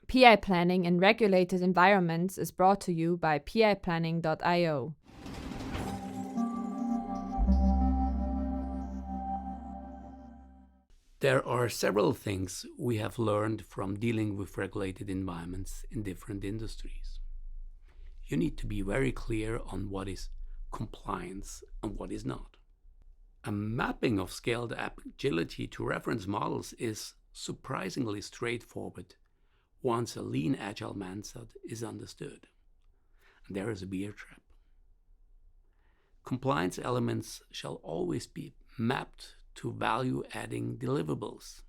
PI planning in regulated environments is brought to you by piplanning.io. There are several things we have learned from dealing with regulated environments in different industries. You need to be very clear on what is compliance and what is not. A mapping of scaled agility to reference models is surprisingly straightforward once a lean agile mindset is understood. And there is a bear trap. Compliance elements shall always be mapped to value-adding deliverables,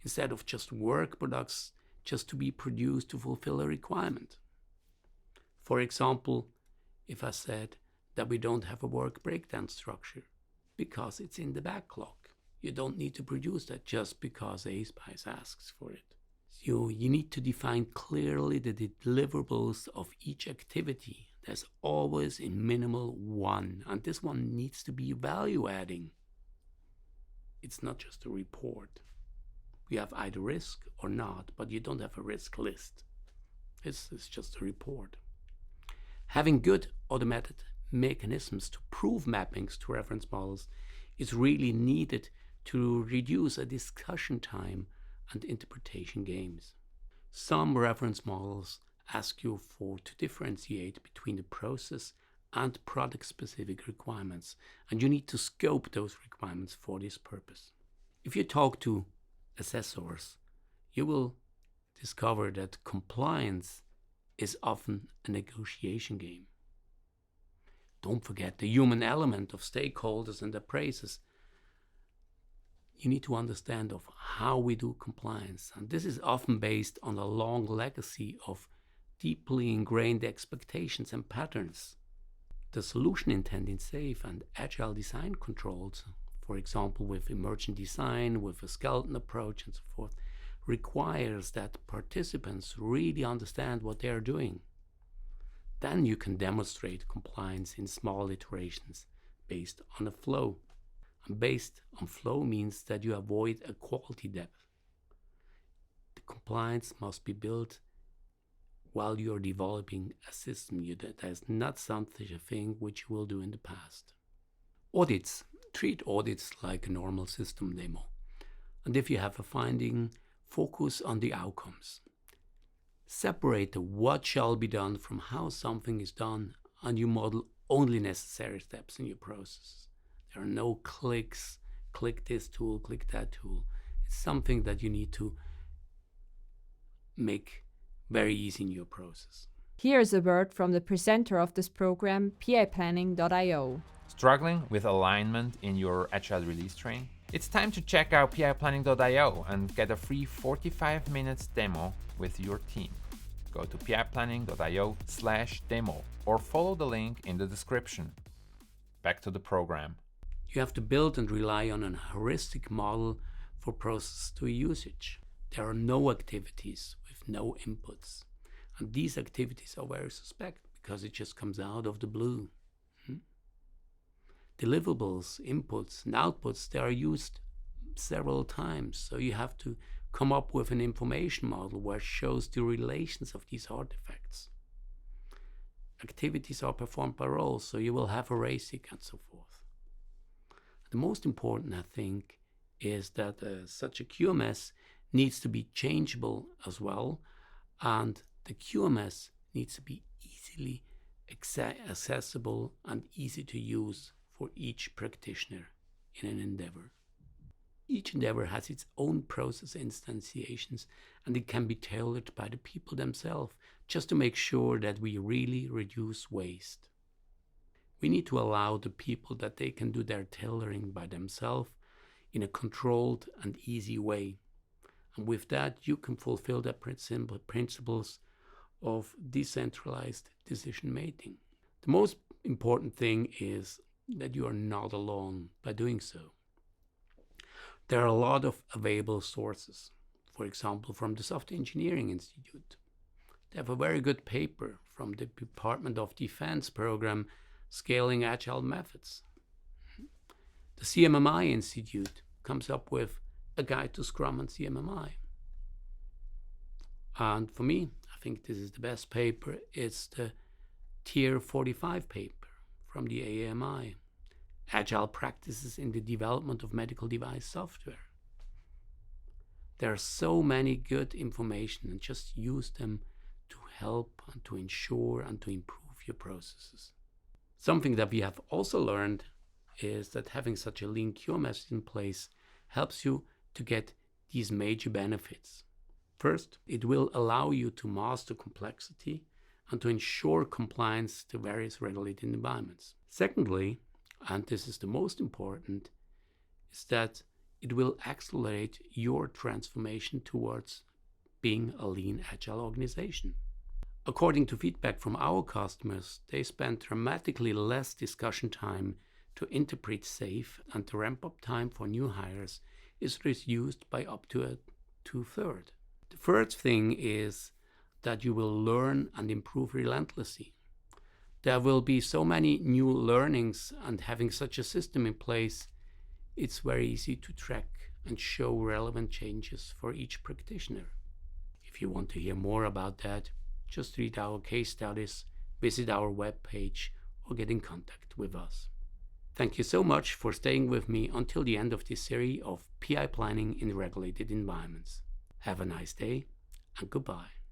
instead of just work products just to be produced to fulfill a requirement. For example, if I said that we don't have a work breakdown structure because it's in the backlog, you don't need to produce that just because ASPICE asks for it. So you need to define clearly the deliverables of each activity. There's always a minimal one, and this one needs to be value-adding. It's not just a report. You have either risk or not, but you don't have a risk list. It's just a report. Having good automated mechanisms to prove mappings to reference models is really needed to reduce a discussion time and interpretation games. Some reference models ask you to differentiate between the process and product-specific requirements, and you need to scope those requirements for this purpose. If you talk to assessors, you will discover that compliance is often a negotiation game. Don't forget the human element of stakeholders and appraisers. You need to understand of how we do compliance, and this is often based on a long legacy of deeply ingrained expectations and patterns. The solution intending safe and agile design controls, for example with emergent design, with a skeleton approach and so forth, requires that participants really understand what they are doing. Then you can demonstrate compliance in small iterations based on a flow. And based on flow means that you avoid a quality depth. The compliance must be built while you are developing a system. That is not something a thing which you will do in the past. Audits. Treat audits like a normal system demo. And if you have a finding, focus on the outcomes. Separate the what shall be done from how something is done, and you model only necessary steps in your process. There are no clicks, click this tool, click that tool. It's something that you need to make very easy in your process. Here's a word from the presenter of this program, piplanning.io. Struggling with alignment in your agile release train? It's time to check out piplanning.io and get a free 45 minutes demo with your team. Go to piplanning.io/demo or follow the link in the description. Back to the program. You have to build and rely on a heuristic model for process to usage. There are no activities with no inputs. And these activities are very suspect because it just comes out of the blue. Deliverables, inputs, and outputs, they are used several times. So you have to come up with an information model where it shows the relations of these artifacts. Activities are performed by roles, so you will have a RACIC and so forth. The most important, I think, is that such a QMS needs to be changeable as well, and the QMS needs to be easily accessible and easy to use for each practitioner in an endeavor. Each endeavor has its own process instantiations, and it can be tailored by the people themselves just to make sure that we really reduce waste. We need to allow the people that they can do their tailoring by themselves in a controlled and easy way. And with that, you can fulfill the principles of decentralized decision making. The most important thing is that you are not alone by doing so. There are a lot of available sources, for example, from the Software Engineering Institute. They have a very good paper from the Department of Defense program, Scaling Agile Methods. The CMMI Institute comes up with a guide to Scrum and CMMI. And for me, I think this is the best paper. It's the Tier 45 paper from the AAMI, Agile Practices in the Development of Medical Device Software. There are so many good information, and just use them to help and to ensure and to improve your processes. Something that we have also learned is that having such a lean QMS in place helps you to get these major benefits. First, it will allow you to master complexity and to ensure compliance to various regulated environments. Secondly, and this is the most important, is that it will accelerate your transformation towards being a lean, agile organization. According to feedback from our customers, they spend dramatically less discussion time to interpret SAFe, and the ramp-up time for new hires is reduced by up to 2/3. The third thing is that you will learn and improve relentlessly. There will be so many new learnings, and having such a system in place, it's very easy to track and show relevant changes for each practitioner. If you want to hear more about that, just read our case studies, visit our webpage, or get in contact with us. Thank you so much for staying with me until the end of this series of PI planning in regulated environments. Have a nice day, and goodbye.